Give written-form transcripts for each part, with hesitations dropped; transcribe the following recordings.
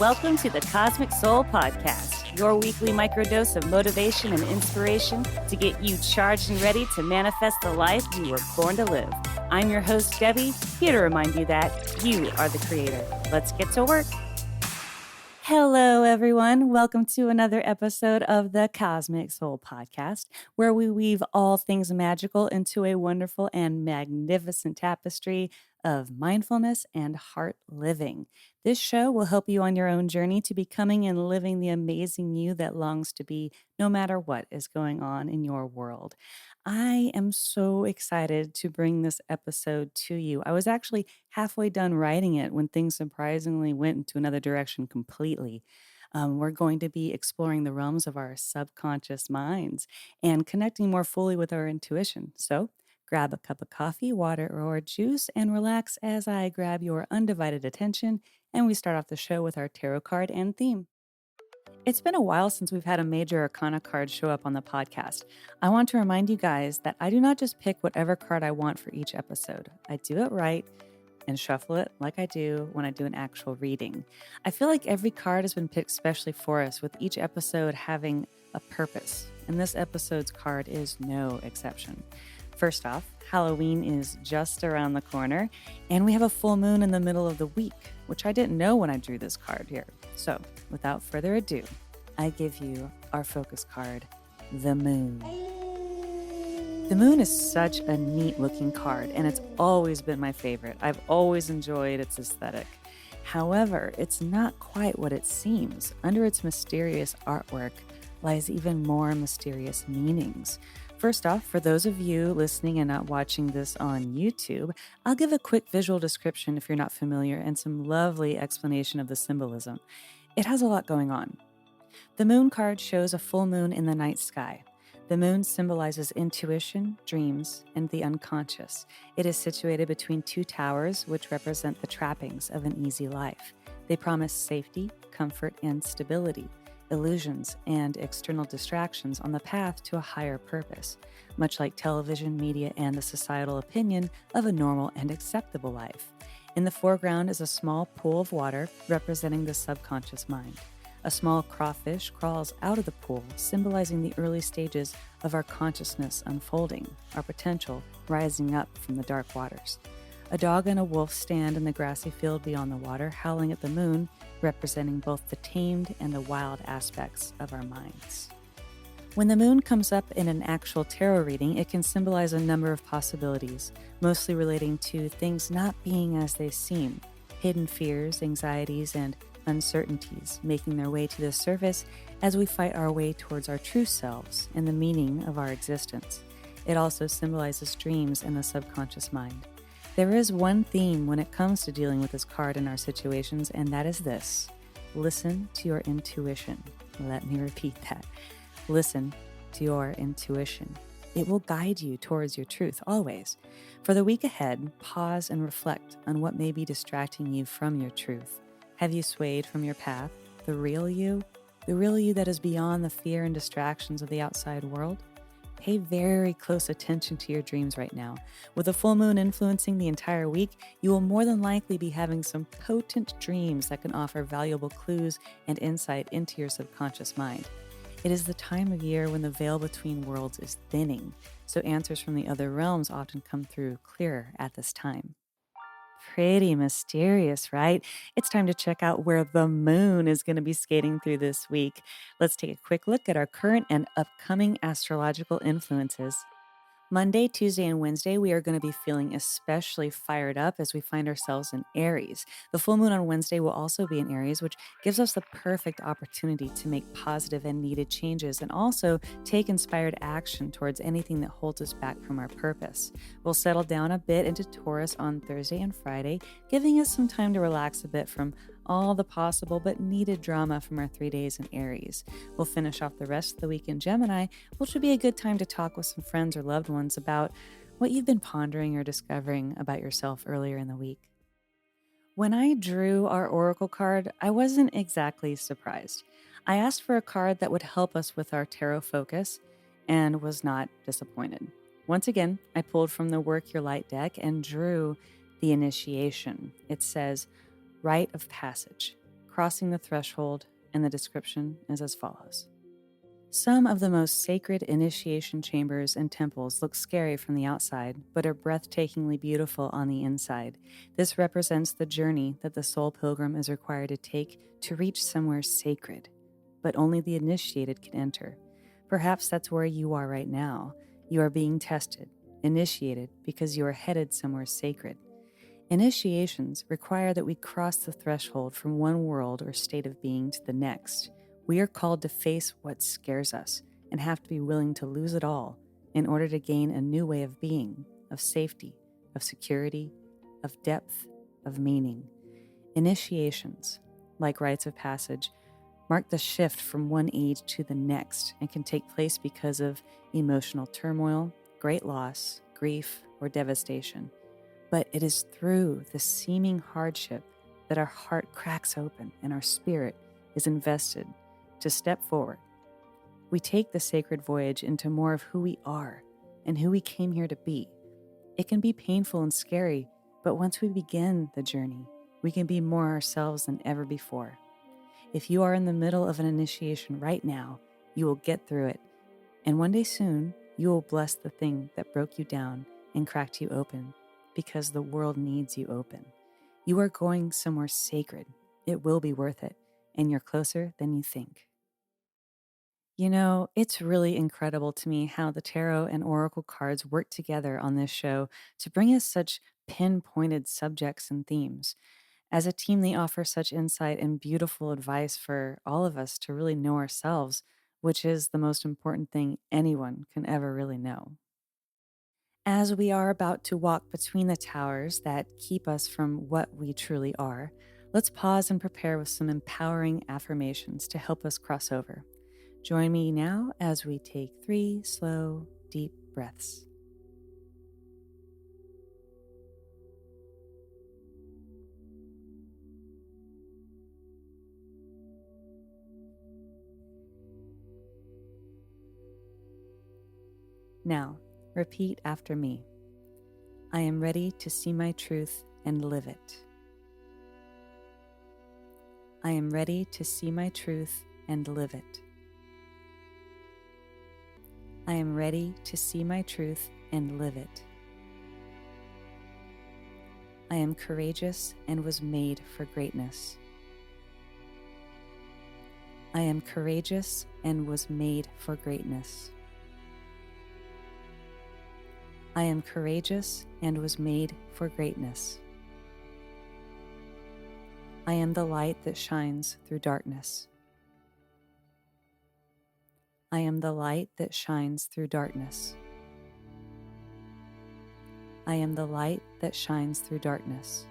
Welcome to the Cosmic Soul Podcast, your weekly microdose of motivation and inspiration to get you charged and ready to manifest the life you were born to live. I'm your host, Debbie, here to remind you that you are the creator. Let's get to work. Hello, everyone. Welcome to another episode of the Cosmic Soul Podcast, where we weave all things magical into a wonderful and magnificent tapestry of mindfulness and heart living. This show will help you on your own journey to becoming and living the amazing you that longs to be, no matter what is going on in your world. I am so excited to bring this episode to you. I was actually halfway done writing it when things surprisingly went into another direction completely. We're going to be exploring the realms of our subconscious minds and connecting more fully with our intuition. So grab a cup of coffee, water, or juice and relax as I grab your undivided attention and we start off the show with our tarot card and theme. It's been a while since we've had a major arcana card show up on the podcast. I want to remind you guys that I do not just pick whatever card I want for each episode. I do it right and shuffle it like I do when I do an actual reading. I feel like every card has been picked specially for us, with each episode having a purpose, and this episode's card is no exception. First off, Halloween is just around the corner, and we have a full moon in the middle of the week, which I didn't know when I drew this card here. So, without further ado, I give you our focus card, the moon. The moon is such a neat looking card, and it's always been my favorite. I've always enjoyed its aesthetic. However, it's not quite what it seems. Under its mysterious artwork lies even more mysterious meanings. First off, for those of you listening and not watching this on YouTube, I'll give a quick visual description if you're not familiar and some lovely explanation of the symbolism. It has a lot going on. The moon card shows a full moon in the night sky. The moon symbolizes intuition, dreams, and the unconscious. It is situated between two towers, which represent the trappings of an easy life. They promise safety, comfort, and stability, illusions, and external distractions on the path to a higher purpose, much like television, media, and the societal opinion of a normal and acceptable life. In the foreground is a small pool of water representing the subconscious mind. A small crawfish crawls out of the pool, symbolizing the early stages of our consciousness unfolding, our potential rising up from the dark waters. A dog and a wolf stand in the grassy field beyond the water, howling at the moon, representing both the tamed and the wild aspects of our minds. When the moon comes up in an actual tarot reading, it can symbolize a number of possibilities, mostly relating to things not being as they seem, hidden fears, anxieties, and uncertainties making their way to the surface as we fight our way towards our true selves and the meaning of our existence. It also symbolizes dreams and the subconscious mind. There is one theme when it comes to dealing with this card in our situations, and that is this: listen to your intuition. Let me repeat that. Listen to your intuition. It will guide you towards your truth always. For the week ahead, pause and reflect on what may be distracting you from your truth. Have you swayed from your path, the real you that is beyond the fear and distractions of the outside world? Pay very close attention to your dreams right now. With a full moon influencing the entire week, you will more than likely be having some potent dreams that can offer valuable clues and insight into your subconscious mind. It is the time of year when the veil between worlds is thinning, so answers from the other realms often come through clearer at this time. Pretty mysterious, right? It's time to check out where the moon is going to be skating through this week. Let's take a quick look at our current and upcoming astrological influences. Monday, Tuesday, and Wednesday, we are going to be feeling especially fired up as we find ourselves in Aries. The full moon on Wednesday will also be in Aries, which gives us the perfect opportunity to make positive and needed changes and also take inspired action towards anything that holds us back from our purpose. We'll settle down a bit into Taurus on Thursday and Friday, giving us some time to relax a bit from all the possible but needed drama from our 3 days in Aries. We'll finish off the rest of the week in Gemini, which will be a good time to talk with some friends or loved ones about what you've been pondering or discovering about yourself earlier in the week. When I drew our oracle card, I wasn't exactly surprised. I asked for a card that would help us with our tarot focus and was not disappointed. Once again, I pulled from the Work Your Light deck and drew the initiation. It says, Rite of Passage. crossing the threshold, and the description is as follows. Some of the most sacred initiation chambers and temples look scary from the outside, but are breathtakingly beautiful on the inside. This represents the journey that the soul pilgrim is required to take to reach somewhere sacred, but only the initiated can enter. Perhaps that's where you are right now. You are being tested, initiated, because you are headed somewhere sacred. Initiations require that we cross the threshold from one world or state of being to the next. We are called to face what scares us and have to be willing to lose it all in order to gain a new way of being, of safety, of security, of depth, of meaning. Initiations, like rites of passage, mark the shift from one age to the next and can take place because of emotional turmoil, great loss, grief, or devastation. But it is through the seeming hardship that our heart cracks open and our spirit is invested to step forward. We take the sacred voyage into more of who we are and who we came here to be. It can be painful and scary, but once we begin the journey, we can be more ourselves than ever before. If you are in the middle of an initiation right now, you will get through it. And one day soon, you will bless the thing that broke you down and cracked you open, because the world needs you open. You are going somewhere sacred. It will be worth it, and you're closer than you think. You know, it's really incredible to me how the tarot and oracle cards work together on this show to bring us such pinpointed subjects and themes. As a team, they offer such insight and beautiful advice for all of us to really know ourselves, which is the most important thing anyone can ever really know. As we are about to walk between the towers that keep us from what we truly are, let's pause and prepare with some empowering affirmations to help us cross over. Join me now as we take 3 slow, deep breaths. Now, repeat after me. I am ready to see my truth and live it. I am ready to see my truth and live it. I am ready to see my truth and live it. I am courageous and was made for greatness. I am courageous and was made for greatness. I am courageous and was made for greatness. I am the light that shines through darkness. I am the light that shines through darkness. I am the light that shines through darkness.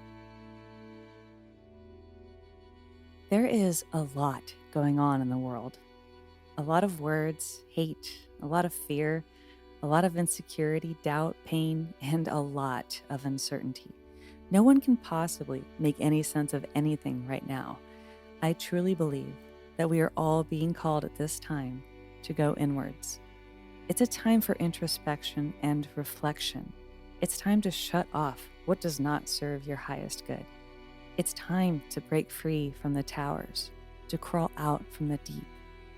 There is a lot going on in the world. A lot of words, hate, a lot of fear, a lot of insecurity, doubt, pain, and a lot of uncertainty. No one can possibly make any sense of anything right now. I truly believe that we are all being called at this time to go inwards. It's a time for introspection and reflection. It's time to shut off what does not serve your highest good. It's time to break free from the towers, to crawl out from the deep,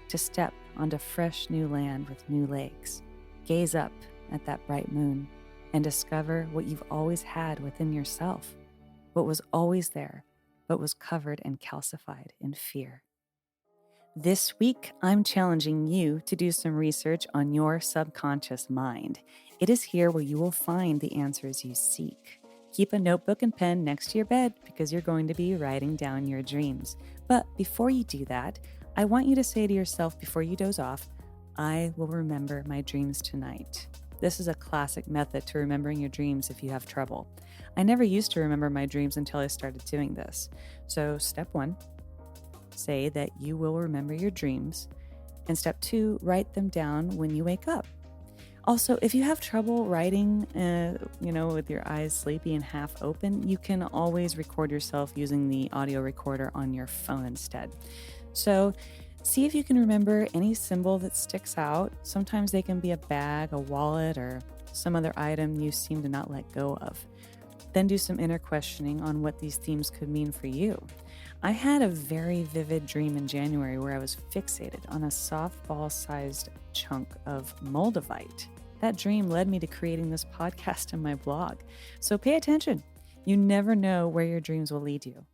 to step onto fresh new land with new legs. Gaze up at that bright moon and discover what you've always had within yourself, what was always there, but was covered and calcified in fear. This week, I'm challenging you to do some research on your subconscious mind. It is here where you will find the answers you seek. Keep a notebook and pen next to your bed because you're going to be writing down your dreams. But before you do that, I want you to say to yourself before you doze off, I will remember my dreams tonight. This is a classic method to remembering your dreams if you have trouble. I never used to remember my dreams until I started doing this. So step 1, say that you will remember your dreams. And step 2, write them down when you wake up. Also, if you have trouble writing, with your eyes sleepy and half open, you can always record yourself using the audio recorder on your phone instead. So see if you can remember any symbol that sticks out. Sometimes they can be a bag, a wallet, or some other item you seem to not let go of. Then do some inner questioning on what these themes could mean for you. I had a very vivid dream in January where I was fixated on a softball-sized chunk of moldavite. That dream led me to creating this podcast and my blog. So pay attention. You never know where your dreams will lead you.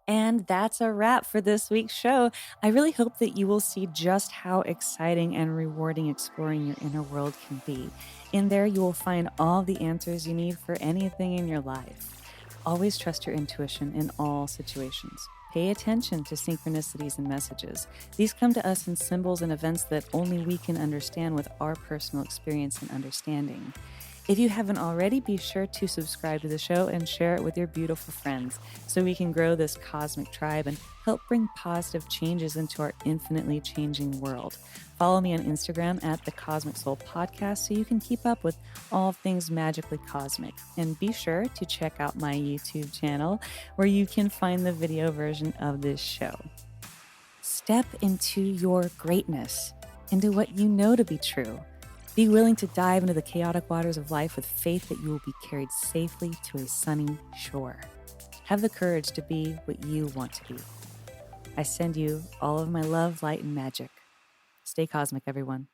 And that's a wrap for this week's show. I really hope that you will see just how exciting and rewarding exploring your inner world can be. In there, you will find all the answers you need for anything in your life. Always trust your intuition in all situations. Pay attention to synchronicities and messages. These come to us in symbols and events that only we can understand with our personal experience and understanding. If you haven't already, be sure to subscribe to the show and share it with your beautiful friends so we can grow this cosmic tribe and help bring positive changes into our infinitely changing world. Follow me on Instagram at The Cosmic Soul Podcast so you can keep up with all things magically cosmic. And be sure to check out my YouTube channel where you can find the video version of this show. Step into your greatness, into what you know to be true. Be willing to dive into the chaotic waters of life with faith that you will be carried safely to a sunny shore. Have the courage to be what you want to be. I send you all of my love, light, and magic. Stay cosmic, everyone.